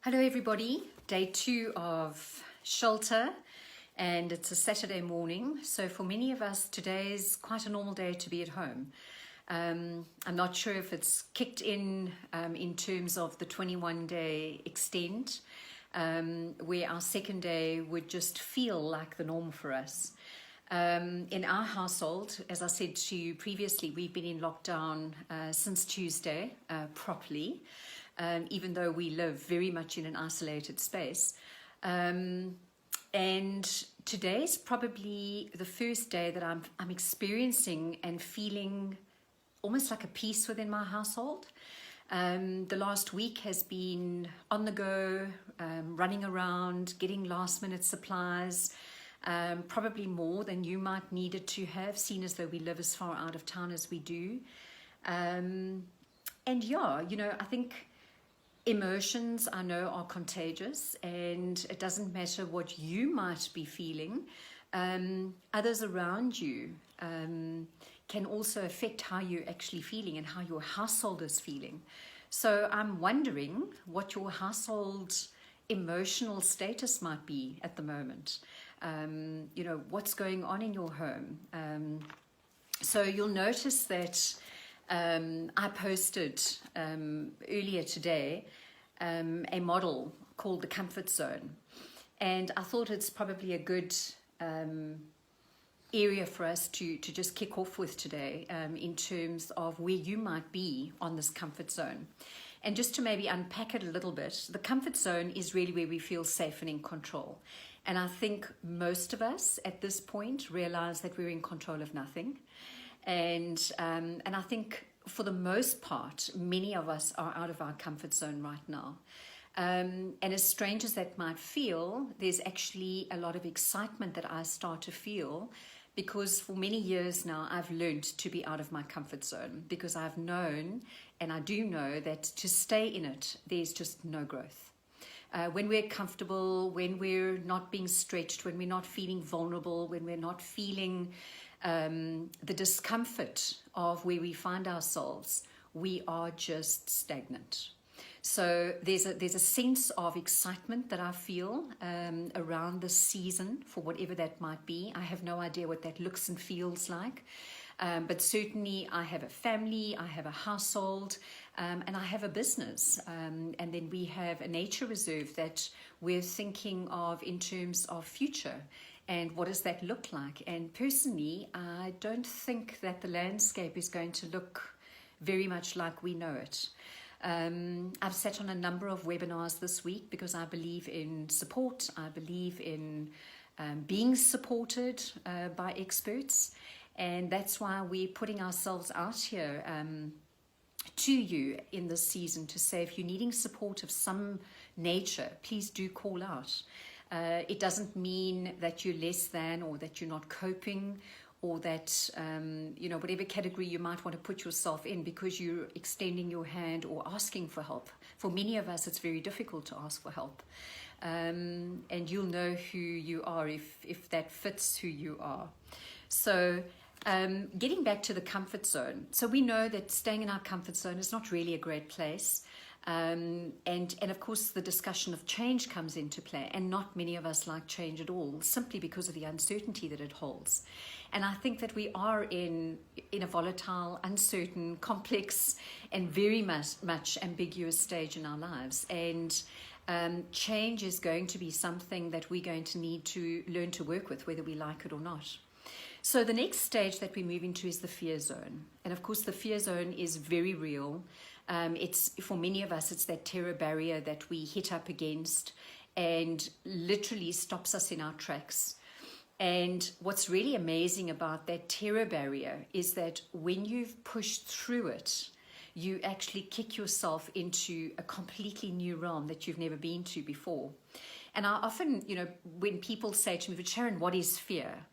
Hello everybody, day 2 of shelter, and it's a Saturday morning, so for many of us today is quite a normal day to be at home. I'm not sure if it's kicked in terms of the 21-day extent, where our second day would just feel like the norm for us. In our household, as I said to you previously, we've been in lockdown since Tuesday properly. Even though we live very much in an isolated space. And today's probably the first day that I'm experiencing and feeling almost like a peace within my household. The last week has been on the go, running around, getting last minute supplies, probably more than you might need it to have, seen as though we live as far out of town as we do. And yeah, I think emotions, I know, are contagious, and it doesn't matter what you might be feeling. Others around you can also affect how you're actually feeling and how your household is feeling. So I'm wondering what your household emotional status might be at the moment. What's going on in your home. So you'll notice that I posted earlier today a model called the comfort zone, and I thought it's probably a good area for us to just kick off with today in terms of where you might be on this comfort zone. And just to maybe unpack it a little bit, the comfort zone is really where we feel safe and in control. And I think most of us at this point realize that we're in control of nothing. And I think for the most part, many of us are out of our comfort zone right now. And as strange as that might feel, there's actually a lot of excitement that I start to feel, because for many years now, I've learned to be out of my comfort zone, because I've known, and I do know, that to stay in it, there's just no growth. When we're comfortable, when we're not being stretched, when we're not feeling vulnerable, when we're not feeling the discomfort of where we find ourselves, we are just stagnant. So there's a sense of excitement that I feel around this season, for whatever that might be. I have no idea what that looks and feels like, but certainly I have a family, I have a household, and I have a business, and then we have a nature reserve that we're thinking of in terms of future. And what does that look like? And personally, I don't think that the landscape is going to look very much like we know it. I've sat on a number of webinars this week because I believe in support. I believe in being supported by experts. And that's why we're putting ourselves out here to you in this season to say, if you're needing support of some nature, please do call out. It doesn't mean that you're less than, or that you're not coping, or that, whatever category you might want to put yourself in because you're extending your hand or asking for help. For many of us, it's very difficult to ask for help. And you'll know who you are if that fits who you are. So getting back to the comfort zone. So we know that staying in our comfort zone is not really a great place. And of course the discussion of change comes into play, and not many of us like change at all, simply because of the uncertainty that it holds. And I think that we are in a volatile, uncertain, complex, and very much ambiguous stage in our lives. And change is going to be something that we're going to need to learn to work with, whether we like it or not. So the next stage that we move into is the fear zone. And of course the fear zone is very real. It's, for many of us, it's that terror barrier that we hit up against and literally stops us in our tracks. And what's really amazing about that terror barrier is that when you've pushed through it, you actually kick yourself into a completely new realm that you've never been to before. And I often, when people say to me, "But Sharon, what is fear?"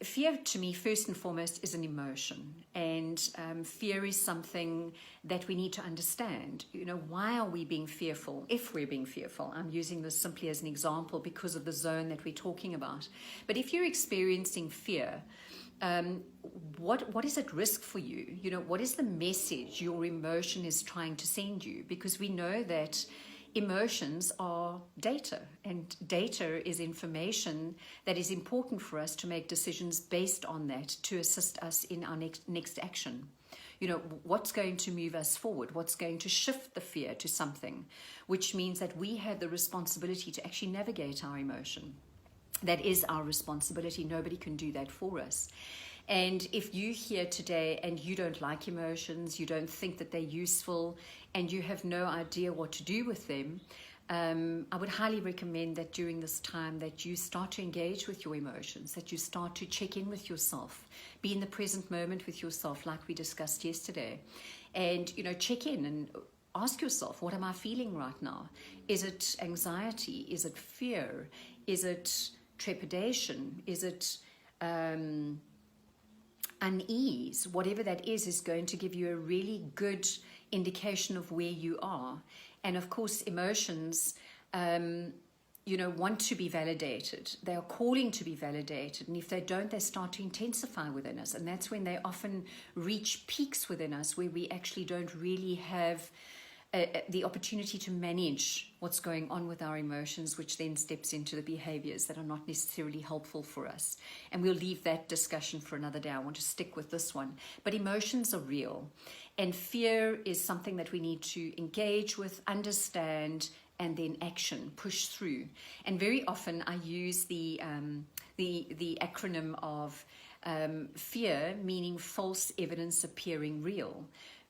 Fear to me, first and foremost, is an emotion, and fear is something that we need to understand. Why are we being fearful? If we're being fearful, I'm using this simply as an example because of the zone that we're talking about. But if you're experiencing fear, what is at risk for you? What is the message your emotion is trying to send you? Because we know that emotions are data, and data is information that is important for us to make decisions based on that to assist us in our next action. You know, what's going to move us forward, what's going to shift the fear to something, which means that we have the responsibility to actually navigate our emotion. That is our responsibility. Nobody can do that for us. And if you're here today and you don't like emotions, you don't think that they're useful, and you have no idea what to do with them, I would highly recommend that during this time that you start to engage with your emotions, that you start to check in with yourself, be in the present moment with yourself like we discussed yesterday. And, you know, check in and ask yourself, what am I feeling right now? Is it anxiety? Is it fear? Is it trepidation? Is it unease? Whatever that is going to give you a really good indication of where you are. And of course, emotions, you know, want to be validated. They are calling to be validated. And if they don't, they start to intensify within us. And that's when they often reach peaks within us where we actually don't really have the opportunity to manage what's going on with our emotions, which then steps into the behaviors that are not necessarily helpful for us. And we'll leave that discussion for another day. I want to stick with this one. But emotions are real. And fear is something that we need to engage with, understand, and then action, push through. And very often I use the acronym of fear, meaning false evidence appearing real,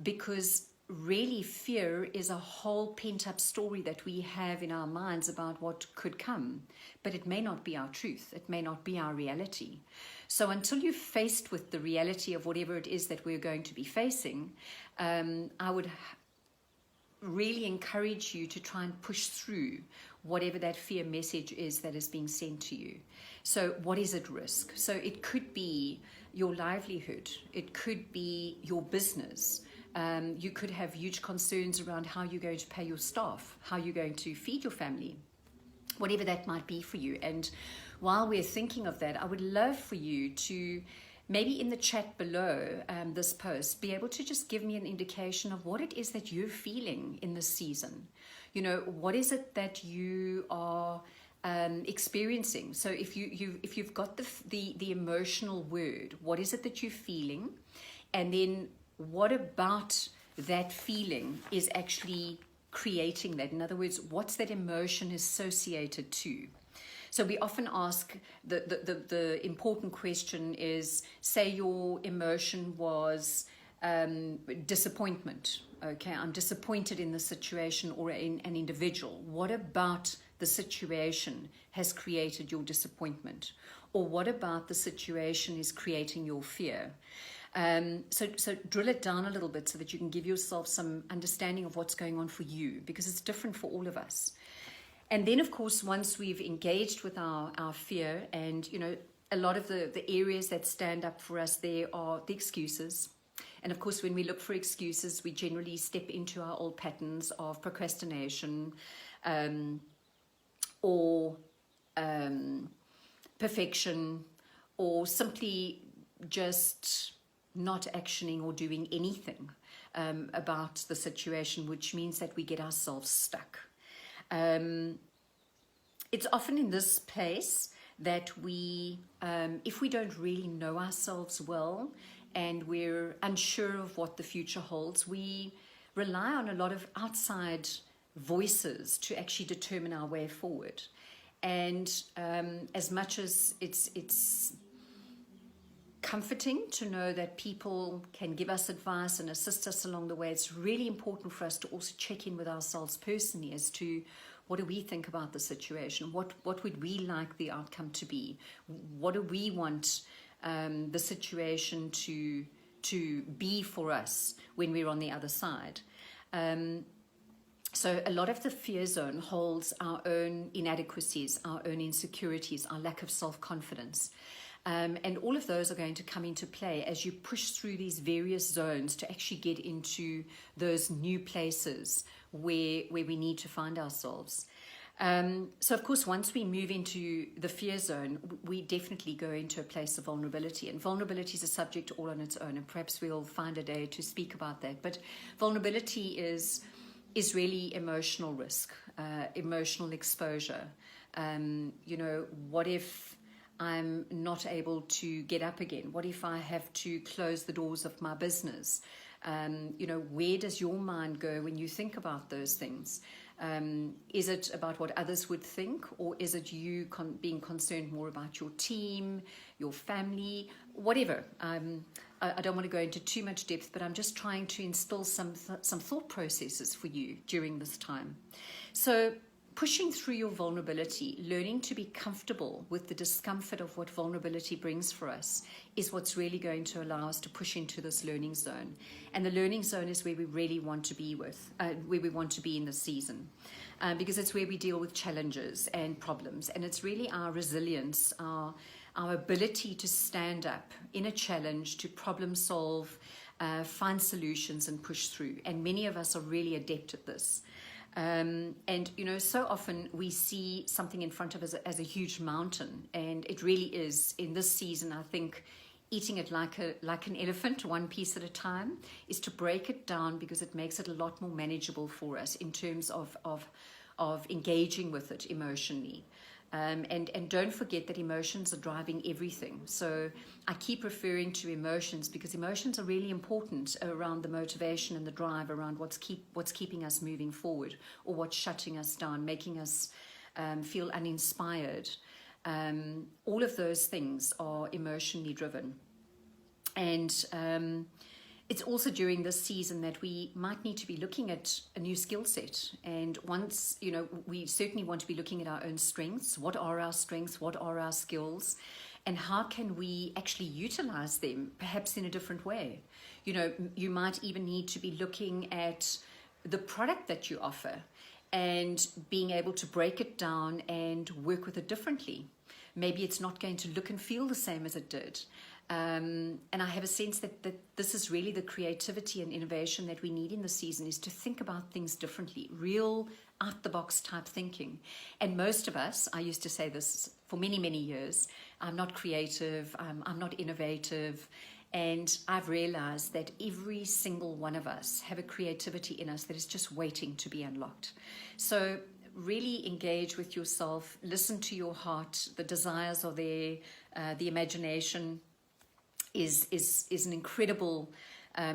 because really fear is a whole pent-up story that we have in our minds about what could come, but it may not be our truth. It may not be our reality. So until you're faced with the reality of whatever it is that we're going to be facing, I would really encourage you to try and push through whatever that fear message is that is being sent to you. So what is at risk? So it could be your livelihood. It could be your business. You could have huge concerns around how you're going to pay your staff, how you're going to feed your family, whatever that might be for you. And while we're thinking of that, I would love for you to maybe in the chat below this post, be able to just give me an indication of what it is that you're feeling in this season. You know, what is it that you are experiencing? So if you've got the emotional word, what is it that you're feeling? And then what about that feeling is actually creating that? In other words, what's that emotion associated to? So we often ask, the important question is, say your emotion was disappointment. Okay, I'm disappointed in the situation or in an individual. What about the situation has created your disappointment? Or what about the situation is creating your fear? So drill it down a little bit so that you can give yourself some understanding of what's going on for you, because it's different for all of us. And then, of course, once we've engaged with our fear, and, you know, a lot of the areas that stand up for us there are the excuses. And, of course, when we look for excuses, we generally step into our old patterns of procrastination or perfection, or simply just not actioning or doing anything about the situation, which means that we get ourselves stuck. It's often in this place that we, if we don't really know ourselves well and we're unsure of what the future holds, we rely on a lot of outside voices to actually determine our way forward. And as much as it's comforting to know that people can give us advice and assist us along the way, it's really important for us to also check in with ourselves personally as to what do we think about the situation, what would we like the outcome to be, what do we want the situation to be for us when we're on the other side. So a lot of the fear zone holds our own inadequacies, our own insecurities, our lack of self-confidence. And all of those are going to come into play as you push through these various zones to actually get into those new places where we need to find ourselves. So, of course, once we move into the fear zone, we definitely go into a place of vulnerability. And vulnerability is a subject all on its own, and perhaps we'll find a day to speak about that. But vulnerability is is really emotional risk, emotional exposure. What if I'm not able to get up again? What if I have to close the doors of my business? Where does your mind go when you think about those things? Is it about what others would think, or is it you being concerned more about your team, your family, whatever? I don't want to go into too much depth, but I'm just trying to instill some thought processes for you during this time. So pushing through your vulnerability, learning to be comfortable with the discomfort of what vulnerability brings for us, is what's really going to allow us to push into this learning zone. And the learning zone is where we really want to be where we want to be in the season, because it's where we deal with challenges and problems. And it's really our resilience, our ability to stand up in a challenge, to problem solve, find solutions and push through. And many of us are really adept at this. So often we see something in front of us as a huge mountain, and it really is. In this season, I think eating it like an elephant, one piece at a time, is to break it down, because it makes it a lot more manageable for us in terms of engaging with it emotionally. And don't forget that emotions are driving everything. So I keep referring to emotions because emotions are really important around the motivation and the drive around what's keeping us moving forward, or what's shutting us down, making us feel uninspired. All of those things are emotionally driven. And it's also during this season that we might need to be looking at a new skill set. And once, we certainly want to be looking at our own strengths. What are our strengths? What are our skills? And how can we actually utilize them, perhaps in a different way? You might even need to be looking at the product that you offer and being able to break it down and work with it differently. Maybe it's not going to look and feel the same as it did. And I have a sense that this is really the creativity and innovation that we need in the season, is to think about things differently, real out-the-box type thinking. And most of us, I used to say this for many, many years, I'm not creative, I'm not innovative. And I've realized that every single one of us have a creativity in us that is just waiting to be unlocked. So really engage with yourself, listen to your heart, the desires are there, the imagination is an incredible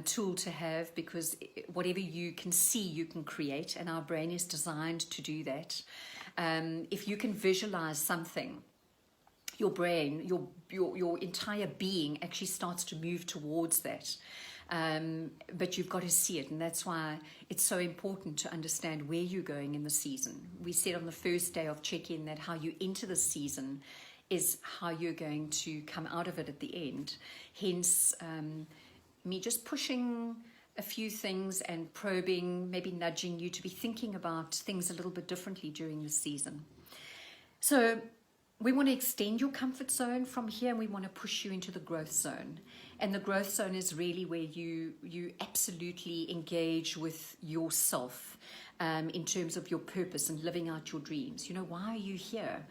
tool to have, because whatever you can see, you can create, and our brain is designed to do that. If you can visualize something, your brain, your entire being actually starts to move towards that. But you've got to see it, and that's why it's so important to understand where you're going in the season. We said on the first day of check-in that how you enter the season is how you're going to come out of it at the end. Hence, me just pushing a few things and probing, maybe nudging you to be thinking about things a little bit differently during the season. So we want to extend your comfort zone from here, and we want to push you into the growth zone. And the growth zone is really where you absolutely engage with yourself in terms of your purpose and living out your dreams. Why are you here?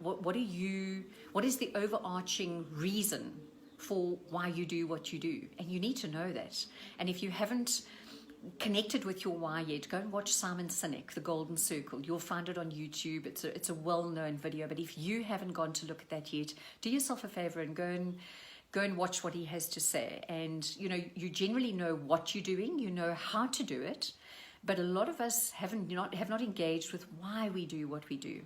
What is the overarching reason for why you do what you do? And you need to know that. And if you haven't connected with your why yet, go and watch Simon Sinek, The Golden Circle. You'll find it on YouTube. It's a well-known video. But if you haven't gone to look at that yet, do yourself a favor and go and watch what he has to say. And you generally know what you're doing, you know how to do it, but a lot of us have not engaged with why we do what we do.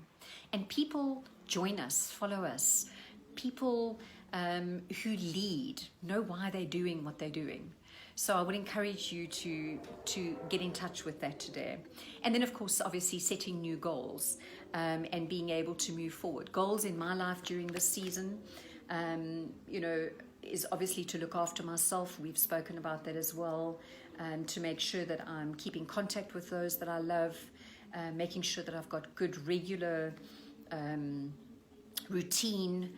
And people join us, follow us. People who lead know why they're doing what they're doing. So I would encourage you to get in touch with that today. And then, of course, obviously setting new goals and being able to move forward. Goals in my life during this season, is obviously to look after myself. We've spoken about that as well. To make sure that I'm keeping contact with those that I love, making sure that I've got good regular routine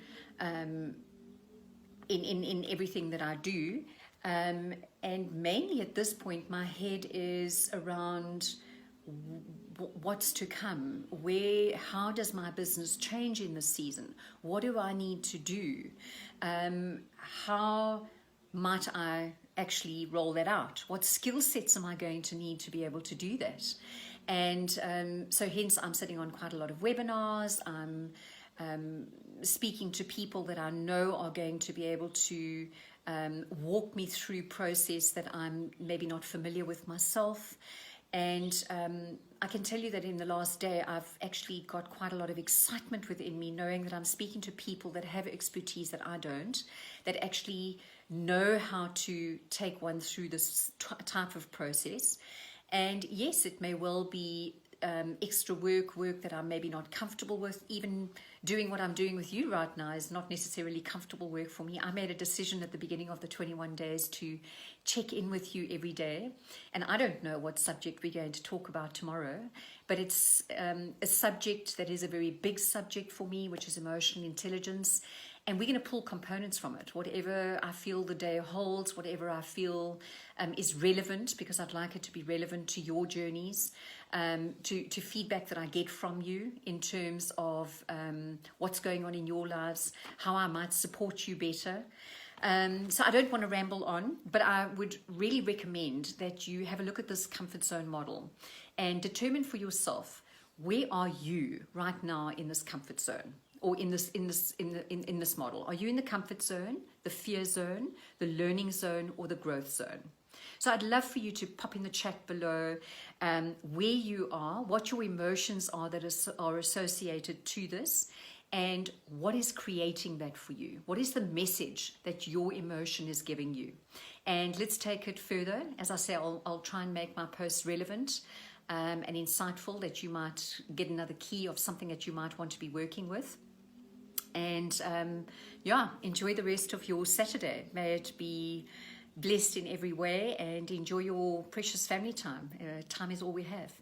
in everything that I do. And mainly at this point, my head is around what's to come. How does my business change in this season? What do I need to do? How might I actually roll that out? What skill sets am I going to need to be able to do that? And so hence I'm sitting on quite a lot of webinars. I'm speaking to people that I know are going to be able to walk me through process that I'm maybe not familiar with myself. And I can tell you that in the last day, I've actually got quite a lot of excitement within me, knowing that I'm speaking to people that have expertise that I don't, that actually know how to take one through this type of process. And yes, it may well be extra work that I'm maybe not comfortable with. Even doing what I'm doing with you right now is not necessarily comfortable work for me. I made a decision at the beginning of the 21 days to check in with you every day. And I don't know what subject we're going to talk about tomorrow, but it's a subject that is a very big subject for me, which is emotional intelligence. And we're going to pull components from it, whatever I feel the day holds, whatever I feel is relevant, because I'd like it to be relevant to your journeys, to feedback that I get from you in terms of what's going on in your lives, how I might support you better. So I don't want to ramble on, but I would really recommend that you have a look at this comfort zone model and determine for yourself, where are you right now in this comfort zone? Or in this model? Are you in the comfort zone, the fear zone, the learning zone, or the growth zone? So I'd love for you to pop in the chat below where you are, what your emotions are that are associated to this, and what is creating that for you. What is the message that your emotion is giving you? And let's take it further. As I say, I'll try and make my posts relevant and insightful, that you might get another key of something that you might want to be working with. And yeah, enjoy the rest of your Saturday. May it be blessed in every way, and enjoy your precious family time. Time is all we have.